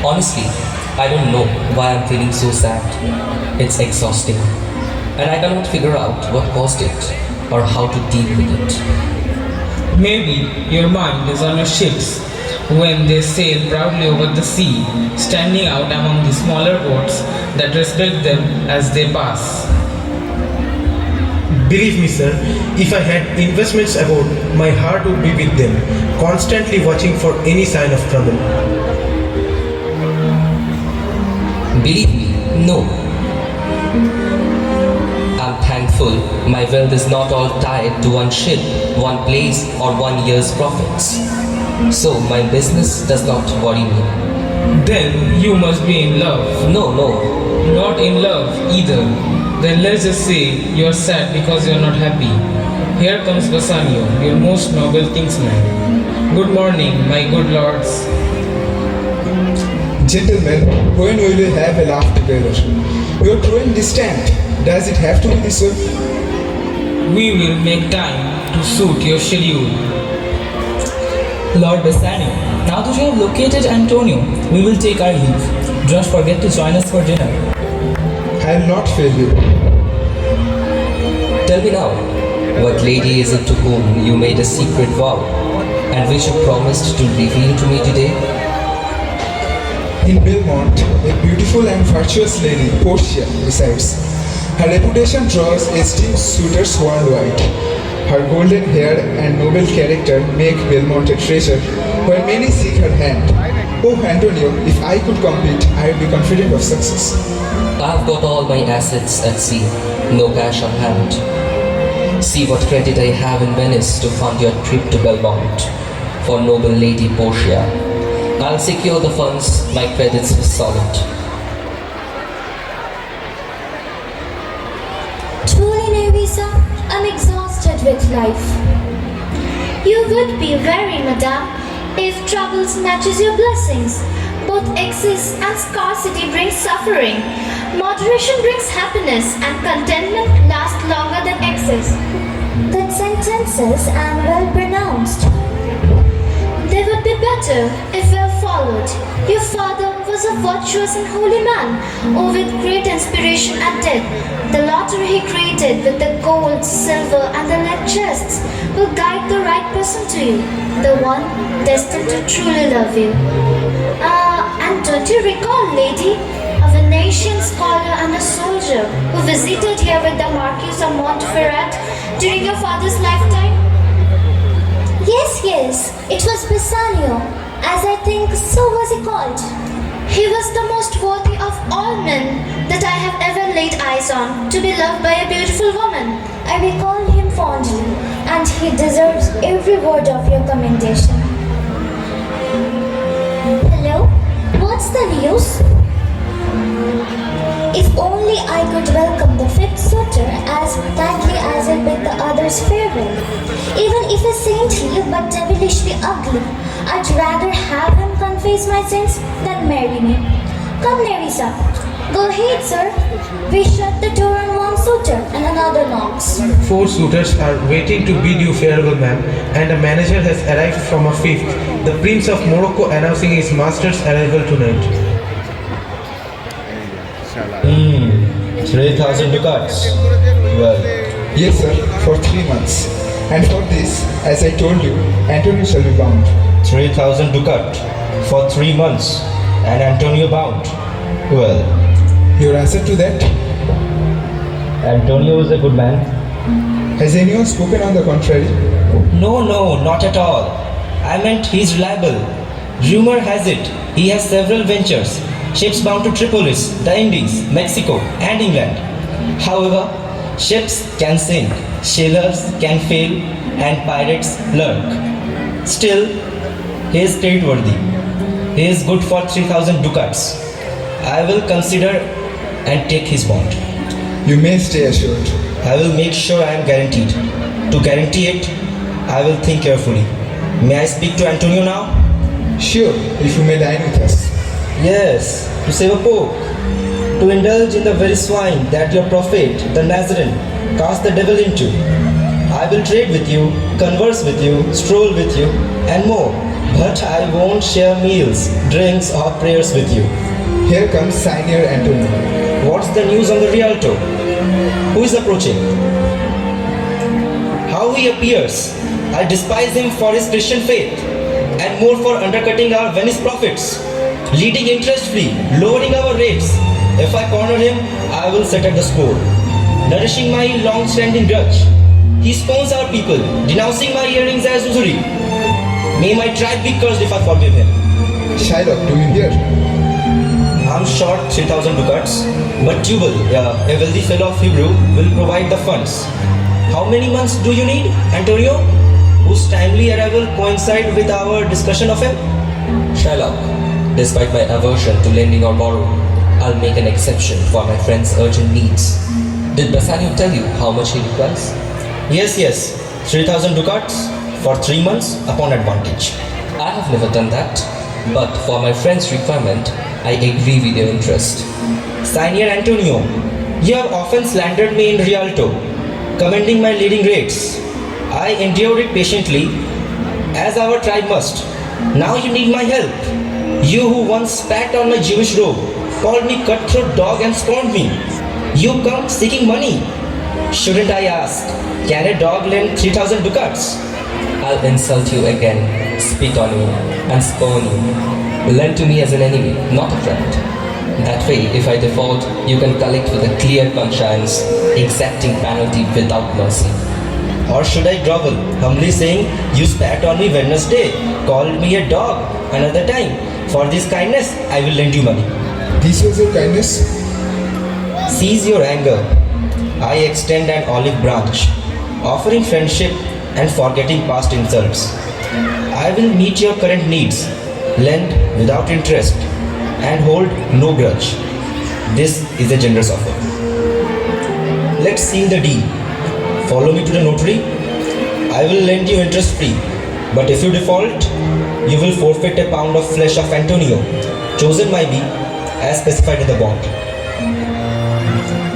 Honestly, I don't know why I'm feeling so sad. It's exhausting. And I cannot figure out what caused it or how to deal with it. Maybe your mind is on your ships when they sail proudly over the sea, standing out among the smaller boats that respect them as they pass. Believe me, sir, if I had investments about, my heart would be with them, constantly watching for any sign of trouble. Believe me, no. I'm thankful my wealth is not all tied to one ship, one place, or 1 year's profits. So my business does not worry me. Then you must be in love. No, no. Not in love either. Then let's just say you're sad because you're not happy. Here comes Bassanio, your most noble kingsman. Good morning, my good lords. Gentlemen, when will we have a laugh together? You are growing distant. Does it have to be this way? We will make time to suit your schedule. Lord Bassanio, now that you have located Antonio, we will take our leave. Don't forget to join us for dinner. I will not fail you. Tell me now, what lady is it to whom you made a secret vow and which you promised to reveal to me today? In Belmont, a beautiful and virtuous lady, Portia, resides. Her reputation draws esteemed suitors worldwide. Her golden hair and noble character make Belmont a treasure, where many seek her hand. Oh, Antonio, if I could compete, I would be confident of success. I've got all my assets at sea, no cash on hand. See what credit I have in Venice to fund your trip to Belmont for noble lady Portia. I'll secure the funds, my credits are solid. Truly, Nerissa, I'm exhausted with life. You would be very, madame, if troubles matches your blessings. Both excess and scarcity brings suffering. Moderation brings happiness, and contentment lasts longer than excess. Good sentences and well pronounced. They would be better if well followed. Your father was a virtuous and holy man, who with great inspiration at death. The lottery he created with the gold, silver, and the lead chests will guide the right person to you, the one destined to truly love you. And don't you recall, lady, a Venetian scholar and a soldier who visited here with the Marquis of Montferrat during your father's lifetime? Yes, it was Bassanio, as I think so was he called. He was the most worthy of all men that I have ever laid eyes on, to be loved by a beautiful woman. I recall him fondly, and he deserves every word of your commendation. Hello, what's the news? If only I could welcome the fifth suitor as kindly as I bid the others farewell. Even if he's saintly but devilishly ugly, I'd rather have him confess my sins than marry me. Come, Nerissa. Go ahead, sir. We shut the door on one suitor and another knocks. 4 suitors are waiting to bid you farewell, ma'am, and a manager has arrived from a fifth, the Prince of Morocco announcing his master's arrival tonight. 3,000 ducats. Well, Yes, sir, for 3 months. And for this, as I told you, Antonio shall be bound. 3,000 ducat for 3 months and Antonio bound. Well, Your answer to that? Antonio is a good man. Has anyone spoken on the contrary? No, not at all. I meant he's reliable. Rumor has it he has several ventures, ships bound to Tripolis, the Indies, Mexico, and England. However, ships can sink, sailors can fail, and pirates lurk. Still, he is trustworthy. He is good for 3,000 ducats. I will consider and take his bond. You may stay assured. I will make sure I am guaranteed. To guarantee it, I will think carefully. May I speak to Antonio now? Sure, if you may dine with us. Yes, to save a poke. To indulge in the very swine that your prophet, the Nazarene, cast the devil into. I will trade with you, converse with you, stroll with you, and more. But I won't share meals, drinks, or prayers with you. Here comes Senior Antonio. What's the news on the Rialto? Who is approaching? How he appears. I despise him for his Christian faith and more for undercutting our Venice profits, leading interest free, lowering our rates. If I corner him, I will set at the score, nourishing my long standing grudge. He spawns our people, denouncing my earnings as usury. May my tribe be cursed if I forgive him. Shylock, do you hear? I'm short 3,000 ducats, but Tubal, a wealthy fellow of Hebrew, will provide the funds. How many months do you need, Antonio? Whose timely arrival coincide with our discussion of him? Shylock, despite my aversion to lending or borrowing, I'll make an exception for my friend's urgent needs. Did Bassanio tell you how much he requires? Yes, 3,000 ducats for 3 months upon advantage. I have never done that, but for my friend's requirement, I agree with your interest. Senior Antonio, you have often slandered me in Rialto, commending my leading rates. I endured it patiently, as our tribe must. Now you need my help. You who once spat on my Jewish robe, called me cutthroat dog and scorned me. You come seeking money. Shouldn't I ask, can a dog lend 3,000 ducats? I'll insult you again, spit on you, and spurn you. Lend to me as an enemy, not a friend. That way, if I default, you can collect with a clear conscience, exacting penalty without mercy. Or should I grovel, humbly saying, you spat on me Wednesday, called me a dog another time. For this kindness, I will lend you money. This was your kindness? Seize your anger. I extend an olive branch, offering friendship and forgetting past insults. I will meet your current needs, lend without interest, and hold no grudge. This is a generous offer. Let's seal the deal. Follow me to the notary. I will lend you interest free, but if you default, you will forfeit a pound of flesh of Antonio, chosen by me as specified in the bond.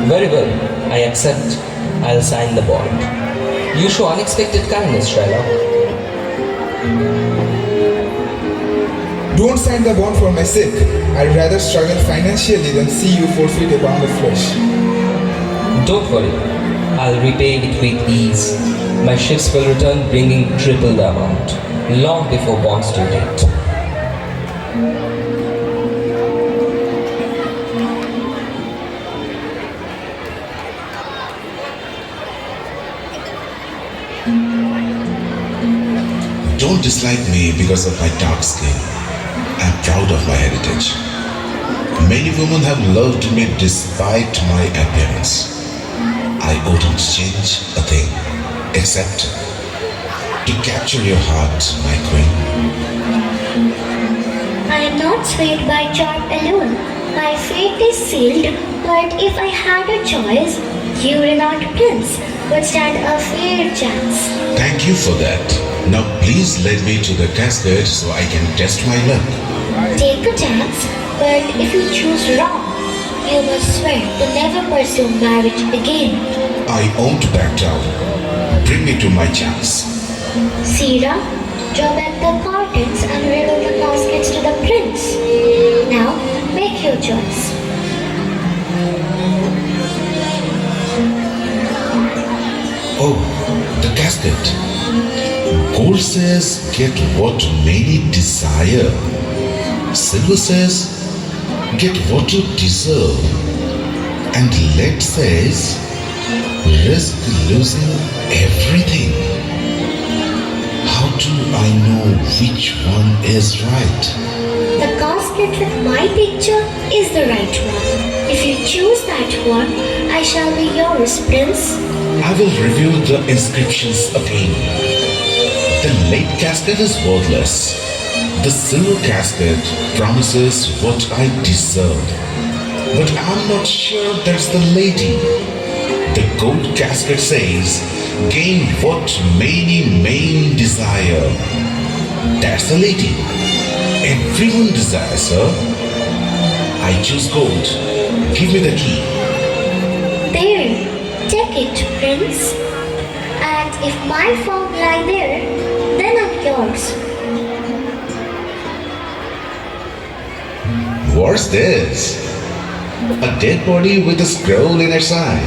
Very well, I accept. I'll sign the bond. You show unexpected kindness, Shylock. Don't sign the bond for my sake. I'd rather struggle financially than see you forfeit a pound of flesh. Don't worry, I'll repay it with ease. My ships will return bringing triple the amount, long before bond's due date. Don't dislike me because of my dark skin. I'm proud of my heritage. Many women have loved me despite my appearance. I wouldn't change a thing, except to capture your heart, my queen. I am not swayed by charm alone. My fate is sealed, but if I had a choice, you, renowned prince, would stand a fair chance. Thank you for that. Now please lead me to the casket so I can test my luck. Take a chance, but if you choose wrong, you must swear to never pursue marriage again. I won't back down. Bring me to my chance. Sira, draw back the curtains and reveal the caskets to the prince. Now, make your choice. Oh, the casket. Gold says, get what many desire. Silver says, get what you deserve. And lead says, risk losing everything. How do I know which one is right? The casket with my picture is the right one. If you choose that one, I shall be yours, prince. I will review the inscriptions again. The lead casket is worthless. The silver casket promises what I deserve. But I'm not sure that's the lady. The gold casket says, gain what many men desire. That's the lady. Everyone desires her. I choose gold. Give me the key. There, take it, prince. And if my form lie there, then I'm yours. What's this? A dead body with a scroll in its eye.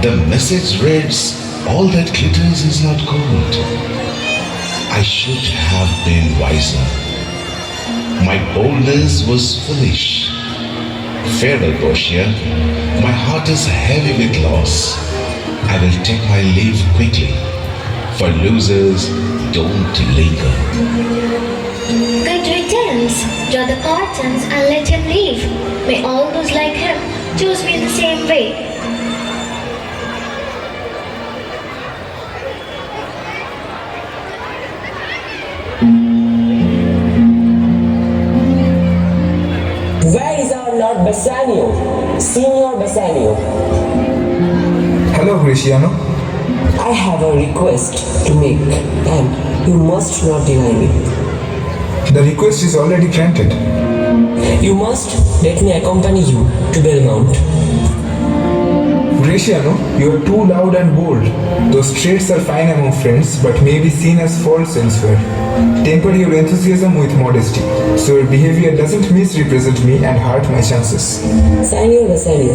The message reads, all that glitters is not gold. I should have been wiser. My boldness was foolish. Farewell, Portia. My heart is heavy with loss. I will take my leave quickly, for losers don't linger. Good returns. Draw the curtains and let him leave. May all those like him choose me the same way. Where is our Lord Bassanio? Signor Bassanio, Hello, Graciano. I have a request to make and you must not deny me. The request is already granted. You must let me accompany you to Belmont. Graciano, you are too loud and bold. Those traits are fine among friends, but may be seen as faults elsewhere. Temper your enthusiasm with modesty, so your behavior doesn't misrepresent me and hurt my chances. Signor Bassanio,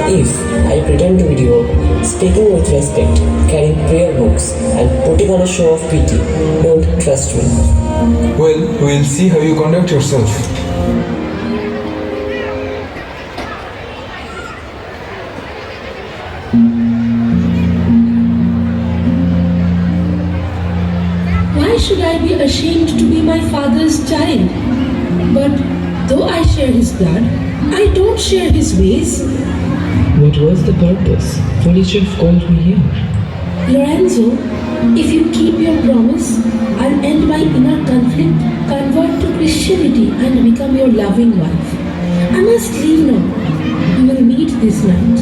if I pretend to be devout, speaking with respect, carrying prayer books, and putting on a show of pity, don't trust me. Well, we'll see how you conduct yourself. Why should I be ashamed to be my father's child? But though I share his blood, I don't share his ways. What was the purpose for which you have called me here? Lorenzo, if you keep your promise, I'll end my inner conflict, convert to Christianity, and become your loving wife. I must leave now. We will meet this night.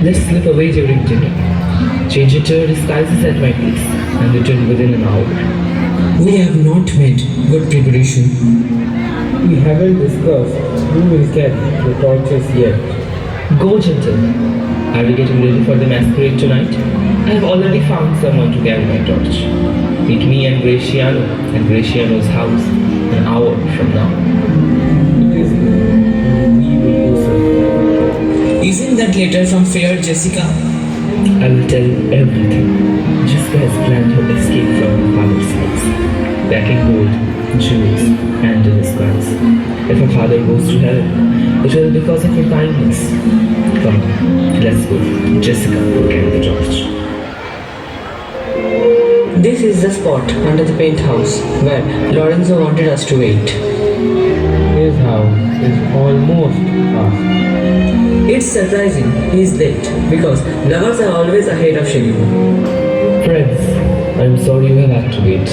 Let's slip away during dinner. Change into your disguises at my place and return within an hour. We have not made good preparation. We haven't discussed who will carry the torches yet. Go, gentlemen. Are we getting ready for the masquerade tonight? I have already found someone to carry my torch. Meet me and Graciano at Graciano's house an hour from now. We will do so. Isn't that letter from fair Jessica? I will tell you everything. Jessica has planned her escape from her father's house, packing gold, jewels, and a disguise. If her father goes to hell, it will be because of her kindness. Come, let's go. Jessica will carry the torch. This is the spot under the paint house where Lorenzo wanted us to wait. His house is almost past. It's surprising he is late because lovers are always ahead of schedule. Friends, I'm sorry you have had to wait.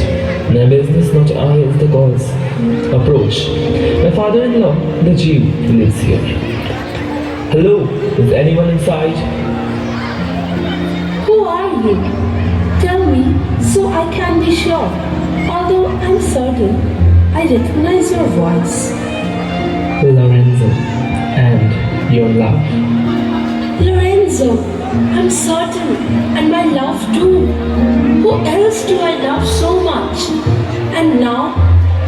My business, not I, is the cause. Approach. My father-in-law, the Jew, lives here. Hello, is anyone inside? Who are you? Tell me so I can be sure. Although I'm certain I recognize your voice. Lorenzo, and your love. Lorenzo, I'm certain, and my love too. Who else do I love so much? And now,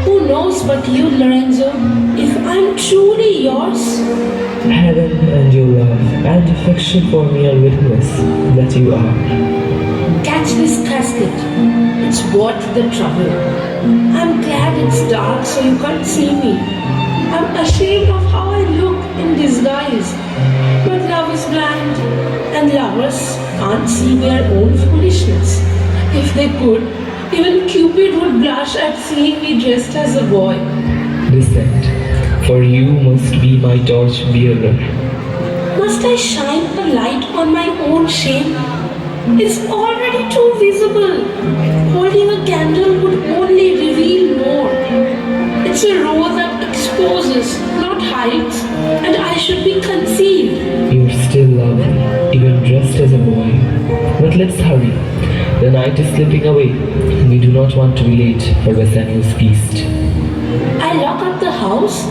who knows but you, Lorenzo, if I'm truly yours? Heaven and your love and affection for me are witness that you are. Catch this casket. It's worth the trouble. I'm glad it's dark so you can't see me. I'm ashamed of how I look in disguise. But love is blind, and lovers can't see their own foolishness. If they could, even Cupid would blush at seeing me dressed as a boy. Descend, for you must be my torch bearer. Must I shine a light on my own shame? It's already too visible. Holding a candle would only reveal more. It's a row that exposes, not hides, and I should be concealed. You're still lovely, even dressed as a boy. But let's hurry. The night is slipping away. We do not want to be late for Bassanio's feast. I lock up the house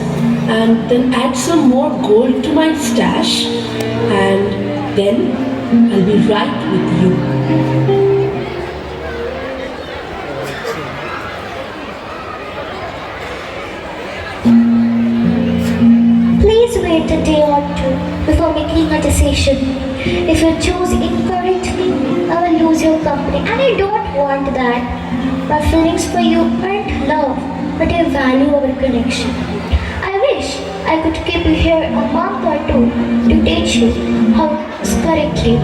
and then add some more gold to my stash, and then I'll be right with you. decision. If you choose incorrectly, I will lose your company, and I don't want that. My feelings for you aren't love, but I value our connection. I wish I could keep you here a month or two to teach you how to use correctly,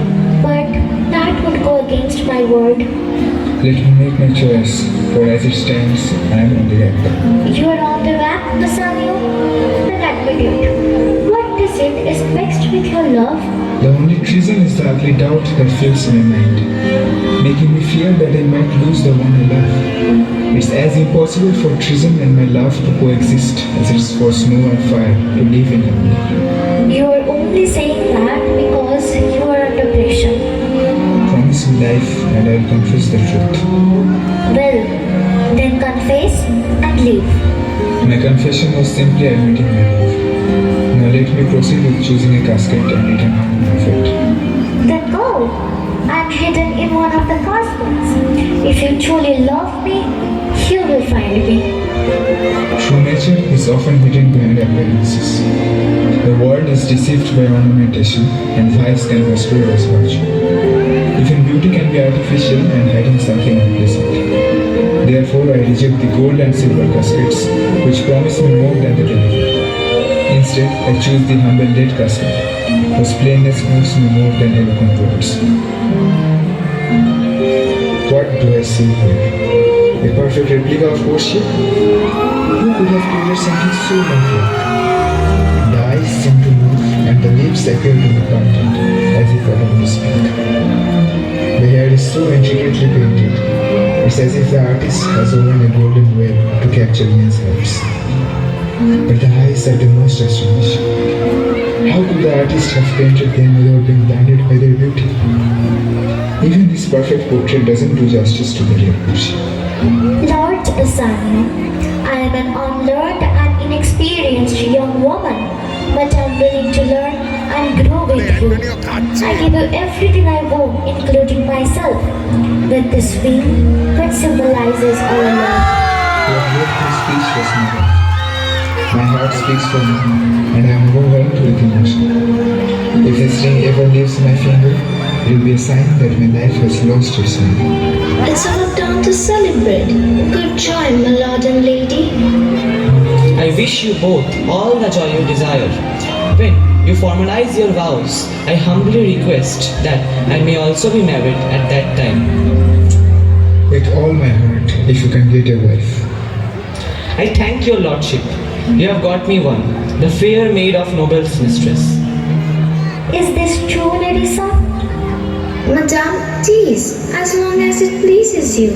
but that would go against my word. Let me make my choice, for as it stands, I am on the rack. You are on the rack, Bassanio? Then admit it. What is it is mixed with your love? The only reason is the ugly doubt that fills my mind, making me fear that I might lose the one I love. It's as impossible for treason and my love to coexist as it is for snow and fire to live in harmony. You are only saying that because you are under pressure. Promise me life and I will confess the truth. Well, then confess and leave. My confession was simply admitting my love. Now let me proceed with choosing a casket and return home perfect. Then go. I'm hidden in one of the caskets. If you truly love me, you will find me. True nature is often hidden behind appearances. The world is deceived by ornamentation, and vice can masquerade as virtue. Even beauty can be artificial and hiding something unpleasant. Therefore, I reject the gold and silver caskets, which promise me more than the devil. Instead, I choose the humble dead casket, whose plainness moves me more than eloquent words. What do I see here? A perfect replica of Portia? Who could have created something so lovely? The eyes seem to move and the lips appear to be parted, as if about to speak. The hair is so intricately painted, it's as if the artist has woven a golden web to capture men's hearts. But the eyes are the most astonishing. How could the artist have painted them without being blinded by their beauty? Even this perfect portrait doesn't do justice to the real Portia. Lord Bassanio, I am an unlearned and inexperienced young woman, but I'm willing to learn and grow with you. I give you everything I want, including myself, with this ring which symbolizes our love. You have left me speechless, madam. My heart speaks for me, and I am overwhelmed with emotion. If this ring ever leaves my finger, it will be a sign that my life has lost its meaning. It's our turn to celebrate. Good joy, my lord and lady. I wish you both all the joy you desire. When you formalize your vows, I humbly request that I may also be married at that time. With all my heart, if you can get a wife. I thank your lordship. You have got me one, the fair maid of noble's mistress. Is this true, Nerissa? Madame, tease, as long as it pleases you.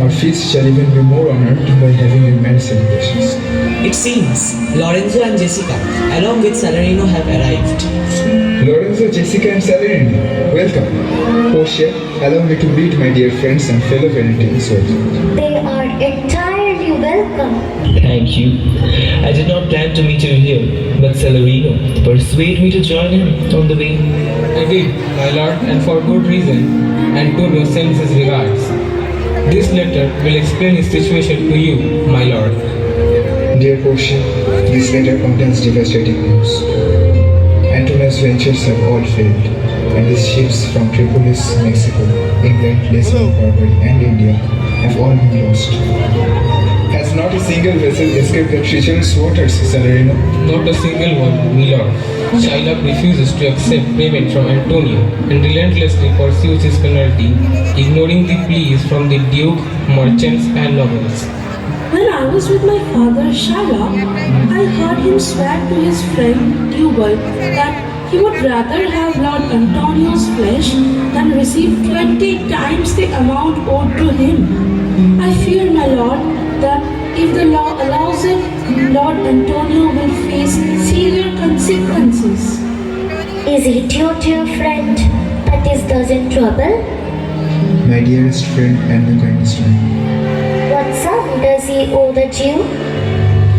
Our feast shall even be more honored by having your marriage celebrations. It seems Lorenzo and Jessica, along with Salarino, have arrived. Lorenzo, Jessica, and Salarino, welcome. Portia, allow me to meet my dear friends and fellow Venetians. They are entirely welcome. Thank you. I did not plan to meet you here, but Salarino persuaded me to join him on the way. I did, my lord, and for good reason. Antonio sends his regards. This letter will explain his situation to you, my lord. Dear Portia, this letter contains devastating news. Antonio's ventures have all failed, and his ships from Tripolis, Mexico, England, Lesbian, Barbary, and India have all been lost. Has not a single vessel escaped the treacherous waters, Salarino? Not a single one, my lord. Shylock refuses to accept payment from Antonio and relentlessly pursues his penalty, ignoring the pleas from the duke, merchants, and nobles. When I was with my father, Shylock, I heard him swear to his friend Tubal that he would rather have Lord Antonio's flesh than receive 20 times the amount owed to him. I fear, my lord, that if the law allows it, Lord Antonio will face severe consequences. Is he due to your friend that is thus in trouble? My dearest friend and the kindest one. What sum does he owe the Jew?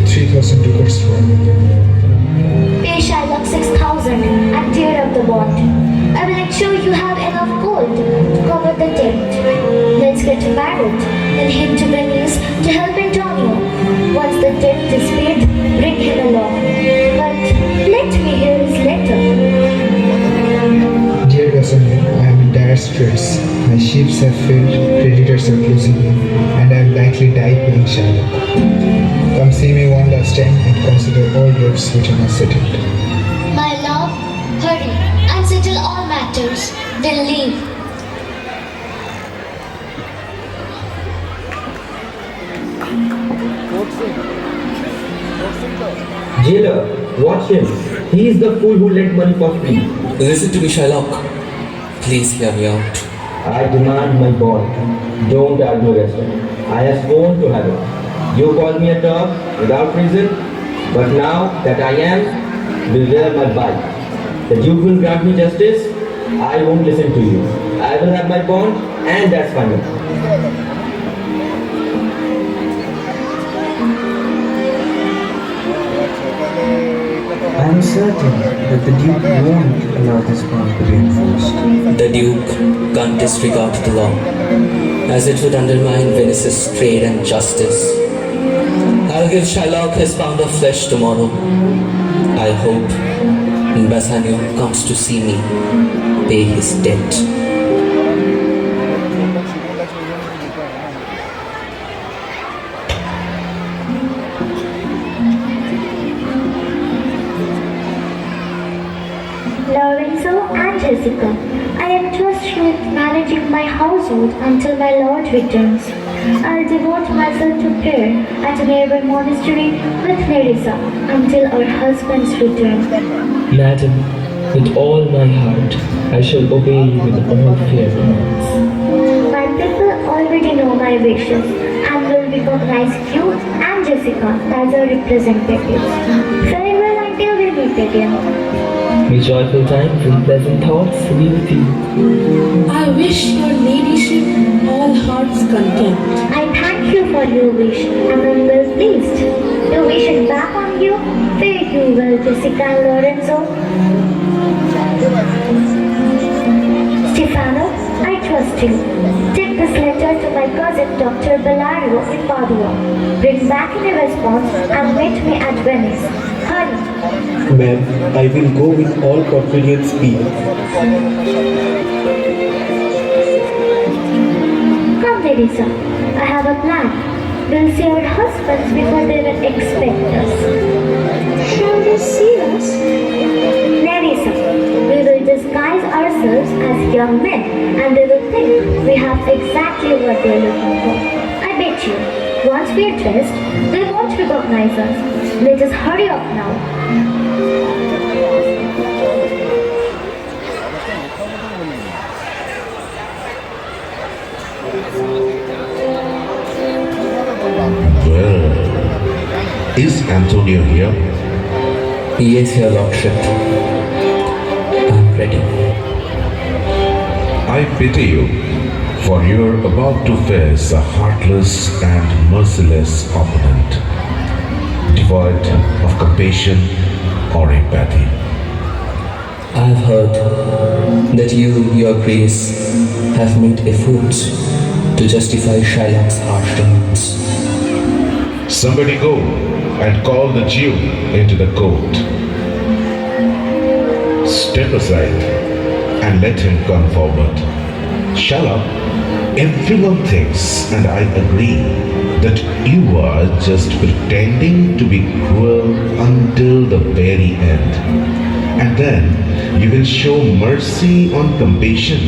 3,000 ducats for Pay Shylock 6,000 and tear up the bond. I will ensure you have enough gold to cover the debt. Let's get married and head to Venice to help Antonio. Once the debt is paid, bring him along. But let me hear his letter. Dear Bassanio, I am in dire straits. My ships have failed, creditors are closing in, and I am likely die paying Shylock. Come see me one last time and consider all debts which are not settled. My love, hurry and settle all matters, then leave. Jailer, watch him. He is the fool who lent money for free. Listen to me, Shylock. Please hear me out. I demand my bond. Don't argue against it. I have sworn to have it. You call me a dog without reason, but now that I am, beware my bite. The Duke will grant me justice. I won't listen to you. I will have my bond, and that's final. I am certain that the Duke won't allow this bond to be enforced. The Duke can't disregard the law, as it would undermine Venice's trade and justice. I'll give Shylock his pound of flesh tomorrow. I hope Bassanio comes to see me pay his debt. Lorenzo and Jessica, I entrust you with managing my household until my Lord returns. I'll devote myself to prayer at a nearby monastery with Nerissa until our husband's return. Madam, with all my heart, I shall obey you with all fair commands. My people already know my wishes and will recognize you and Jessica as our representatives. Farewell until we meet again. May joyful times and pleasant thoughts be with you. I wish your ladyship all hearts content. I thank you for your wish and am well pleased. To wish it back on you, fare you well, Jessica and Lorenzo. Stefano, I trust you. Take this letter to my cousin Dr. Bellario in Padua. Bring back in a response and meet me at Venice. Hurry. Ma'am, I will go with all confident speed. Come, Nerissa. I have a plan. We'll see our husbands before they will expect us. Shall they see us? Nerissa, we will disguise ourselves as young men and they will think we have exactly what they are looking for. I bet you, once we are dressed, they won't recognize us. Let us hurry up now. Well, is Antonio here? Yes, Your Lordship. I'm ready. I pity you, for you're about to face a heartless and merciless opponent, devoid of compassion or empathy. I've heard that you, Your Grace, have made efforts to justify Shylock's harsh demands. Somebody go and call the Jew into the court. Step aside and let him come forward. Shylock, everyone thinks, and I agree, that you are just pretending to be cruel until the very end. And then you will show mercy on compassion,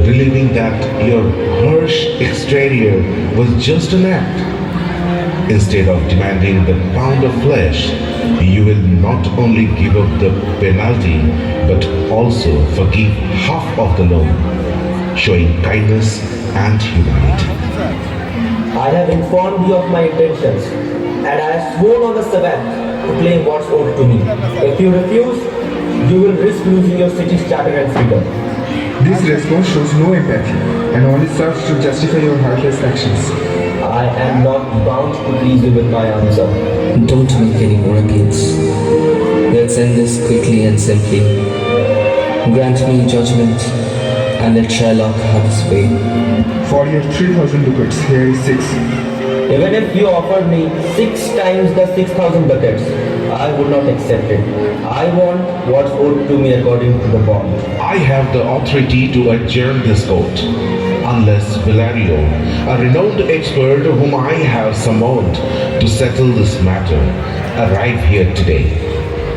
believing that your harsh exterior was just an act. Instead of demanding the pound of flesh, you will not only give up the penalty, but also forgive half of the loan, showing kindness and humanity. I have informed you of my intentions, and I have sworn on the Sabbath to claim what's owed to me. If you refuse, you will risk losing your city's charter and freedom. This response shows no empathy and only serves to justify your heartless actions. I am not bound to please you with my answer. Don't make any more appeals. Let's end this quickly and simply. Grant me judgment and let Shylock have his way. For your 3,000 ducats, here is 6. Even if you offered me 6 times the 6,000 ducats, I would not accept it. I want what's owed to me according to the bond. I have the authority to adjourn this court, unless Valerio, a renowned expert whom I have summoned to settle this matter, arrive here today.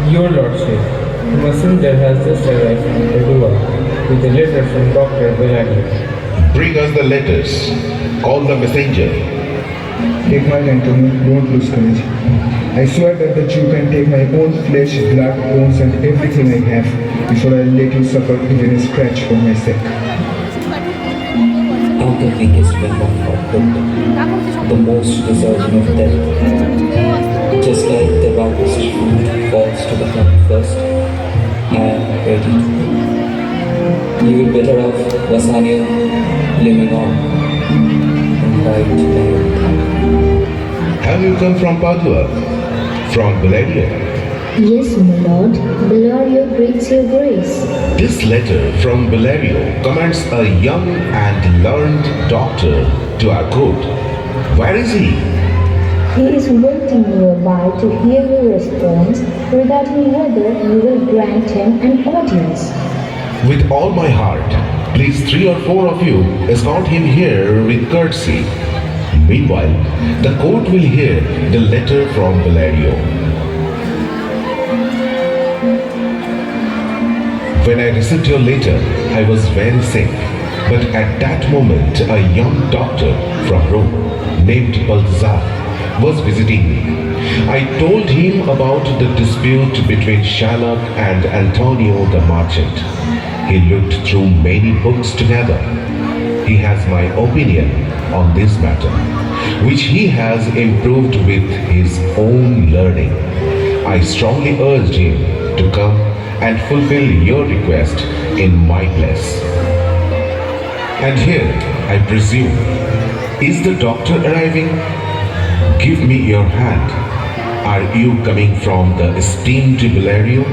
Your Lordship, a messenger has just arrived from Padua with a letter from Dr. Valerio. Bring us the letters. Call the messenger. Take mine, Antonio. Don't lose courage. I swear that the Jew can take my own flesh, blood, bones, and everything I have before I let you suffer even a scratch for my sake. How the weakest weapon for good, the most deserving of death. Just like the ripest fruit falls to the ground first, I am ready to go. You will better off, Bassanio, living on and right there. Have you come from Padua? From Valerio? Yes, my lord. Valerio greets your grace. This letter from Valerio commands a young and learned doctor to our court. Where is he? He is waiting nearby to hear your response regarding whether you will grant him an audience. With all my heart, please 3 or 4 of you escort him here with courtesy. Meanwhile, the court will hear the letter from Valerio. When I received your letter, I was very sick. But at that moment, a young doctor from Rome named Balthazar was visiting me. I told him about the dispute between Shylock and Antonio the merchant. He looked through many books together. He has my opinion on this matter, which he has improved with his own learning. I strongly urged him to come and fulfill your request in my place. And here, I presume, is the doctor arriving? Give me your hand. Are you coming from the esteemed Valerio?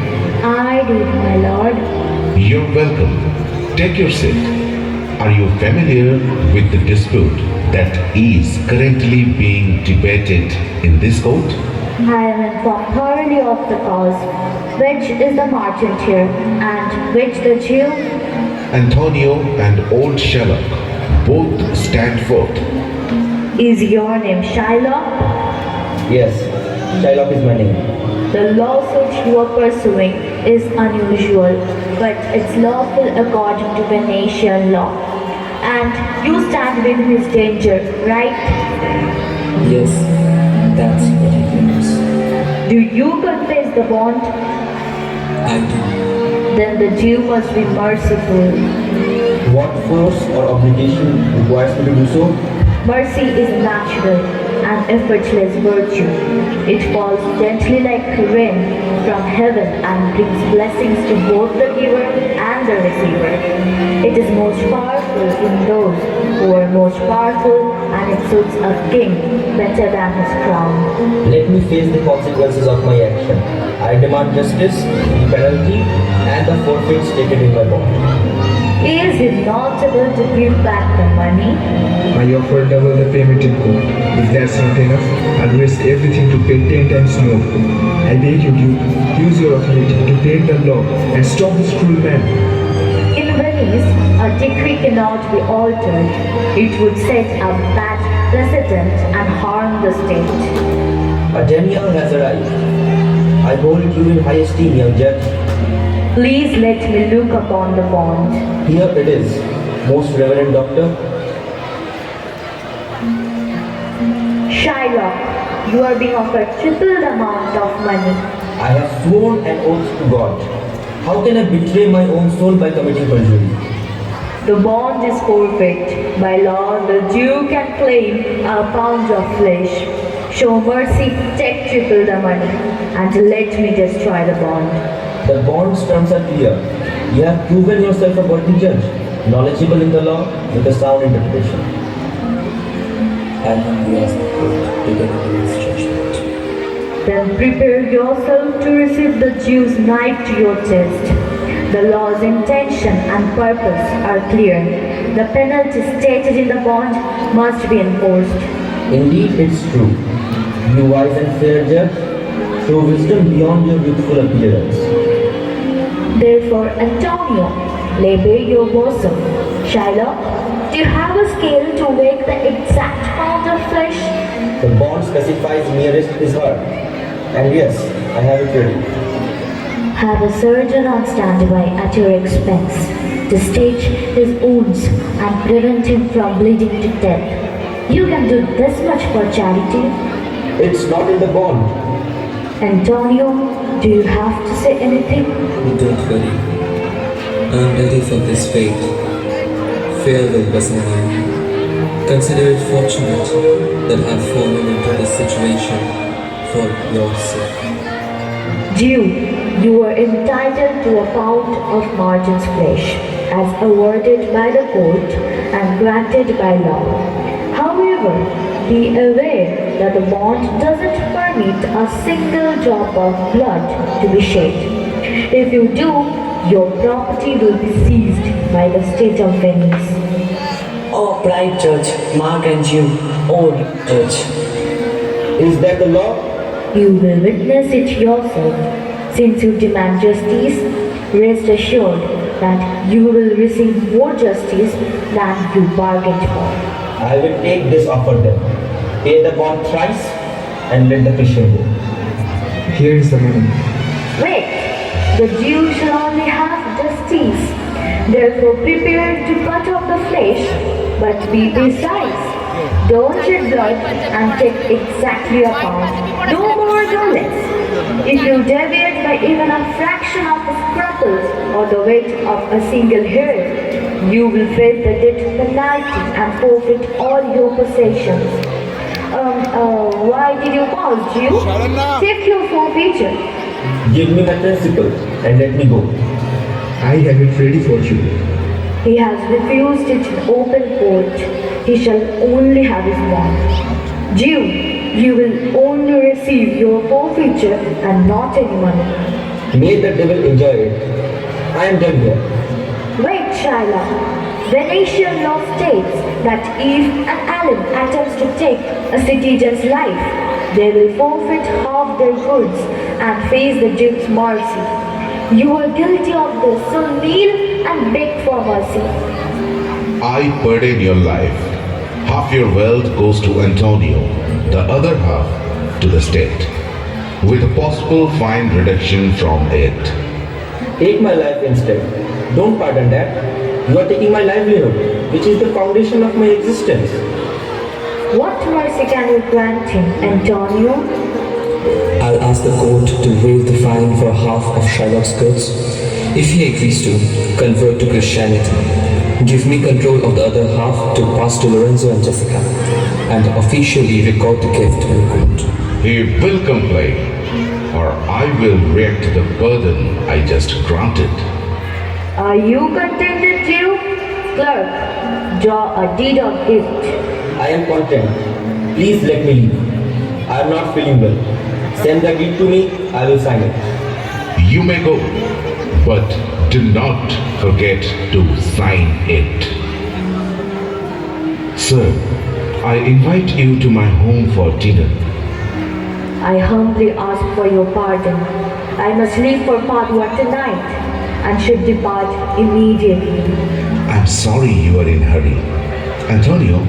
I do, my lord. You're welcome. Take your seat. Are you familiar with the dispute that is currently being debated in this court? I am informed thoroughly of the cause. Which is the merchant here, and which the Jew? Antonio and old Shylock both stand forth. Is your name Shylock? Yes, Shylock is my name. The lawsuit you are pursuing is unusual, but it's lawful according to Venetian law. And you stand with his danger, right? Yes, that's what it means. Do you confess the bond? I do. Then the Jew must be merciful. What force or obligation requires me to do so? Mercy is natural and effortless virtue. It falls gently like rain from heaven and brings blessings to both the giver and the receiver. It is most powerful in those who are most powerful, and it suits a king better than his crown. Let me face the consequences of my action. I demand justice, the penalty, and the forfeit stated in my bond. Is it not able to give back the money? I offer double the payment in court. If that's not enough, I'll risk everything to pay 10 times more. I beg you, Duke, use your authority to break the law and stop this cruel man. In Venice, a decree cannot be altered. It would set a bad precedent and harm the state. A Daniel has arrived. I hold you in high esteem, young judge. Please let me look upon the bond. Here it is, most reverend doctor. Shylock, you are being offered triple the amount of money. I have sworn an oath to God. How can I betray my own soul by committing perjury? The bond is forfeit. By law, the Jew can claim a pound of flesh. Show mercy, take triple the money, and let me destroy the bond. The bond's terms are clear. You have proven yourself a worthy judge, knowledgeable in the law with a sound interpretation. I humbly ask the court to deliver this judgment. Then prepare yourself to receive the Jew's knife to your chest. The law's intention and purpose are clear. The penalty stated in the bond must be enforced. Indeed, it's true. You wise and fair judge, show wisdom beyond your youthful appearance. Therefore, Antonio, lay bare your bosom. Shylock, do you have a scale to weigh the exact pound of flesh? The bond specifies nearest his heart. And yes, I have it ready. Have a surgeon on standby at your expense to stitch his wounds and prevent him from bleeding to death. You can do this much for charity. It's not in the bond. Antonio, do you have to say anything? Don't worry. I'm ready for this fate. Farewell, Bassanio. Consider it fortunate that I've fallen into this situation for your sake. Jew, you are entitled to a pound of margins flesh, as awarded by the court and granted by law. However, be aware that the bond doesn't permit a single drop of blood to be shed. If you do, your property will be seized by the state of Venice. Oh, bright judge, Mark and Jew, oh, judge. Is that the law? You will witness it yourself. Since you demand justice, rest assured that you will receive more justice than you bargained for. I will take this offer then. Pay the bond thrice and let the Christian go. Here is the money. Wait, the Jew shall only have justice. Therefore prepare to cut off the flesh, but be precise. Don't shed blood and take exactly a pound, no more, no less. If you deviate by even a fraction of the scruples or the weight of a single hair, you will face the death penalty and forfeit all your possessions. Why did you pause, Jew? Take your forfeiture. Give me my principal and let me go. I have it ready for you. He has refused it in open court. He shall only have his bond. Jew, you will only receive your forfeiture and not any money. May the devil enjoy it. I am done here. Wait, Shylock. Venetian law states that if an alien attempts to take a citizen's life, they will forfeit half their goods and face the Duke's mercy. You are guilty of this, so kneel and beg for mercy. I pardon your life. Half your wealth goes to Antonio, the other half to the state, with a possible fine reduction from it. Take my life instead. Don't pardon that. You are taking my livelihood, which is the foundation of my existence. What mercy can you grant him, Antonio? I'll ask the court to waive the fine for half of Shylock's goods. If he agrees to convert to Christianity, give me control of the other half to pass to Lorenzo and Jessica, and officially record the gift in court. He will complain, or I will react to the burden I just granted. Are you contented, Jew? Clerk, draw a deed of gift. I am content. Please let me leave. I am not feeling well. Send the deed to me, I will sign it. You may go, but do not forget to sign it. Sir, I invite you to my home for dinner. I humbly ask for your pardon. I must leave for Padua tonight and should depart immediately. I'm sorry you are in a hurry. Antonio,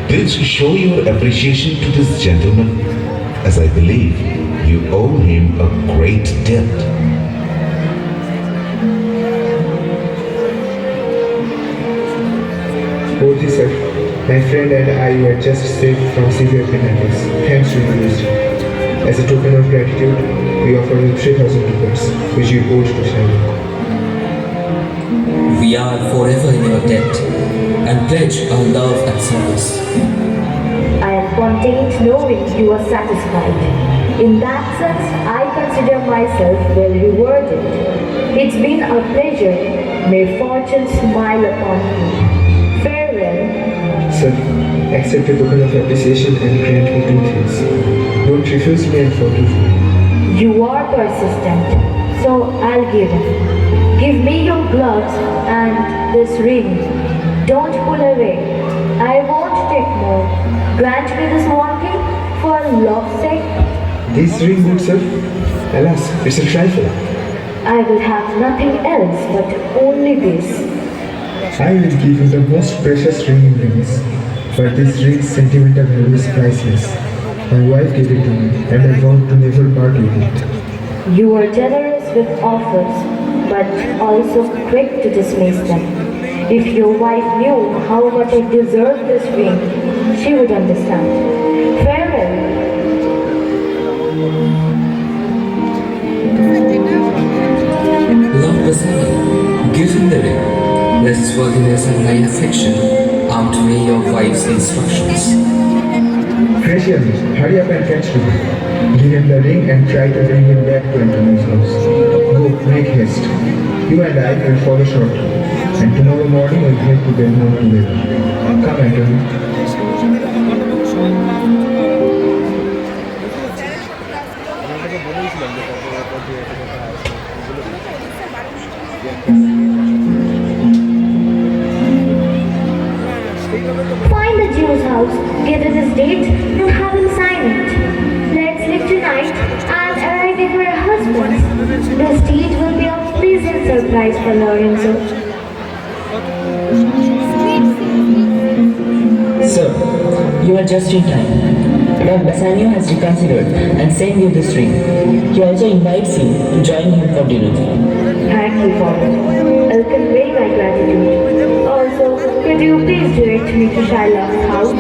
please show your appreciation to this gentleman, as I believe you owe him a great debt. Both sir, my friend and I were just saved from severe penalties, thanks to your wisdom. As a token of gratitude, we offer you 3,000 ducats, which you owed to Shylock. We are forever in your debt and pledge our love and service. I am content knowing you are satisfied. In that sense, I consider myself well rewarded. It's been a pleasure. May fortune smile upon you. Farewell. Sir, accept a token of appreciation and grant me 2 things. Don't refuse me and forgive me. You are persistent, so I'll give it. Give me your gloves and this ring. Don't pull away. I won't take more. Grant me this one thing for love's sake. This this ring, good sir? Alas, it's a trifle. I will have nothing else but only this. I will give you the most precious ring in Venice, but this ring's sentimental value is priceless. My wife gave it to me, and I vowed to never part with it. You are generous with offers, but also quick to dismiss them. If your wife knew how much I deserve this ring, she would understand. Farewell. Lord Bassanio, give him the ring. Let his worthiness and my affection outweigh your wife's instructions. Gracious, hurry up and catch him. Give him the ring and try to bring him back to Antonio's house. Go, make haste. You and I will follow shortly, and tomorrow morning we'll head to Belmont together. Come, Antonio. Find the Jew's house, give him his date, and have him sign it. Let's leave tonight and arrive at her husband's. This deed will be a pleasant surprise for Lorenzo. Sir, you are just in time. Lord Bassanio has reconsidered and sent you this ring. He also invites you to join him for dinner. Thank you, Father. I'll convey my gratitude. Also, could you please direct me to Shylock's house?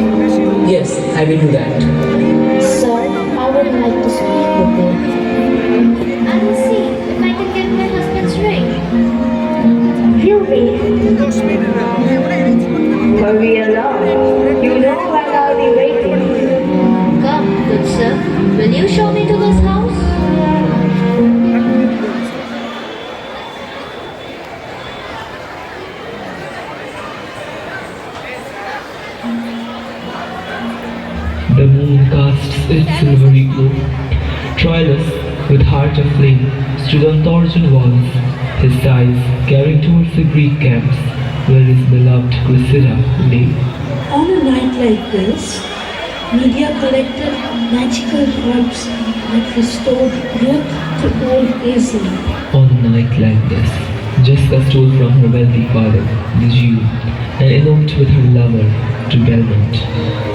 Yes, I will do that. Sir, I would like to speak with you. I will see if I can get my husband's ring. You wait. Hurry along. You know when I'll be waiting. Come, good sir. Will you show me to his house? The moon casts its silvery glow. Troilus, with heart aflame, stood on tortured walls, his eyes carrying towards the Greek camps, where his beloved Cressida lay. On a night like this, media collected magical herbs that restored youth to old aging. On a night like this, Jessica stole from her wealthy father, the Jew, and eloped with her lover to Belmont.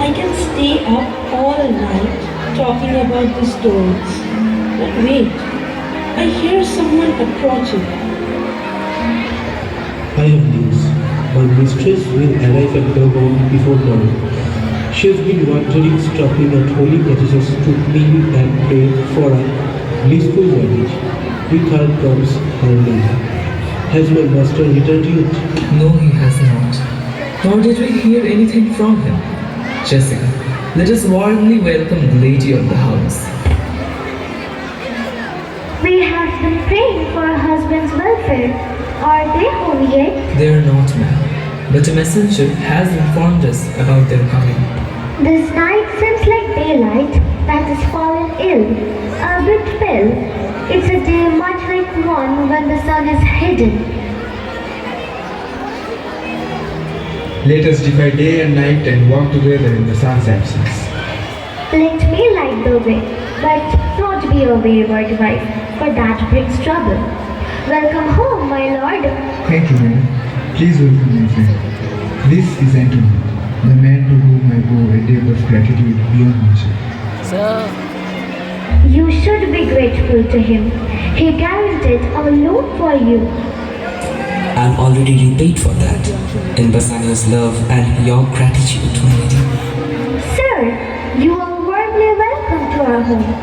I can stay up all night talking about the stories. But wait, I hear someone approaching. I have news. My mistress will arrive at Belmont before dawn. She has been wandering, stopping at holy cottages to kneel and pray for a blissful marriage. With her comes her lady. Has my master returned yet? No, he has not. Nor did we hear anything from him. Jessica, let us warmly welcome the lady of the house. We have been praying for our husband's welfare. Are they home yet? They are not, ma'am, but a messenger has informed us about their coming. This night seems like daylight that has fallen ill, a bit pale. It's a day much like one when the sun is hidden. Let us defy day and night and walk together in the sun's absence. Let me light the way, but not be a wayward wife, for that brings trouble. Welcome home, my lord. Thank you, madam. Please welcome my friend. This is Anthony, the man to whom I owe a debt of gratitude beyond measure. You should be grateful to him. He guaranteed a loan for you. I'm already repaid for that in Bassanio's love and your gratitude, my lady. Sir, you are warmly welcome to our home.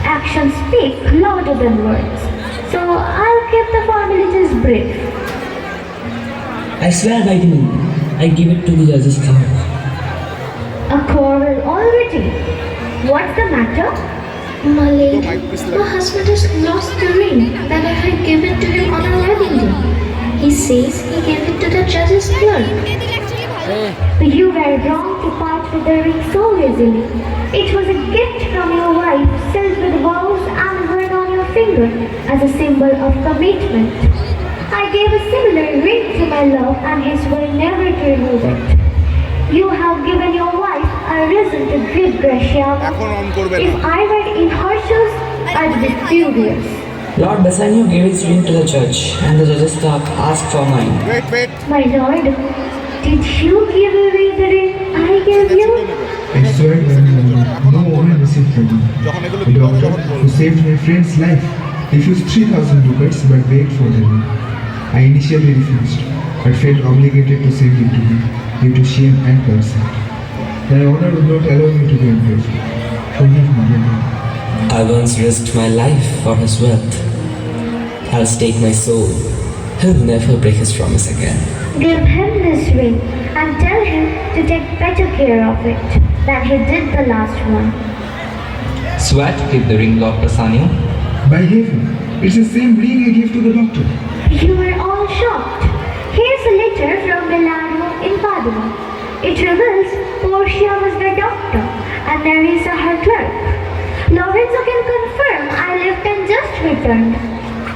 Actions speak louder than words. So I'll keep the formalities brief. I swear by the moon, I give it to the judge's cow. A quarrel already. What's the matter? My lady, my husband has lost the ring that I had given to him on our wedding day. He says he gave it to the judge's clerk. You were wrong to part with the ring so easily. It was a gift from your wife, sealed with vows and worn on your finger as a symbol of commitment. I gave a similar ring to my love and he swore never to remove it. You have given your wife a reason to greet Gracia. If I were in her shoes, I'd be furious. Lord Bassanio gave his ring to the judge, and the judge's clerk asked for mine. My lord, did you give away the ring I gave you? I swear by my no woman received the ring. The doctor who saved my friend's life refused 3,000 ducats but begged for the ring. I initially refused, but felt obligated to send it to him due to shame and consent. My honor would not allow me to be ungrateful. Forgive me, dear lord. I once risked my life for his wealth. I'll stake my soul. He'll never break his promise again. Give him this ring and tell him to take better care of it than he did the last one. Swat gave the ring Lord Bassanio. By heaven, it's the same ring I gave to the doctor. You were all shocked. Here's a letter from Milano in Padua. It reveals Portia was the doctor and Nerissa her clerk. Lorenzo can confirm I left and just returned.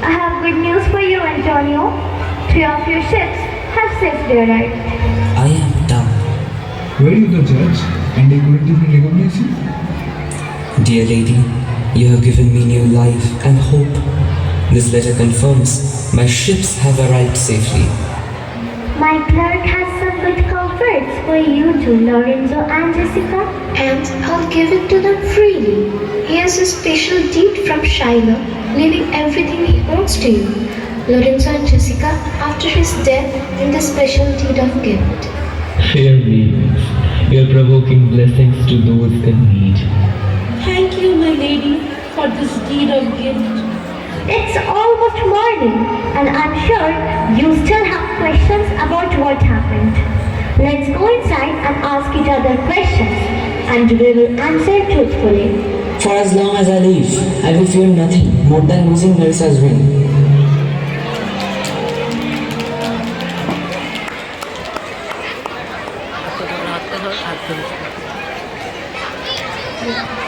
I have good news for you, Antonio. 3 of your ships have safely arrived. I am done. Were you the judge and I couldn't even recognize you? Dear lady, you have given me new life and hope. This letter confirms my ships have arrived safely. My clerk has some good comforts for you two, Lorenzo and Jessica. And I'll give it to them freely. Here's a special deed from Shiloh, leaving everything he owns to you. Lorenzo and Jessica, after his death, in the special deed of gift. Fair winds, you are provoking blessings to those in need. Thank you, my lady, for this deed of gift. It's almost morning, and I'm sure you still have questions about what happened. Let's go inside and ask each other questions, and we will answer truthfully. For as long as I live, I will fear nothing more than losing Nerissa's ring. Thank you.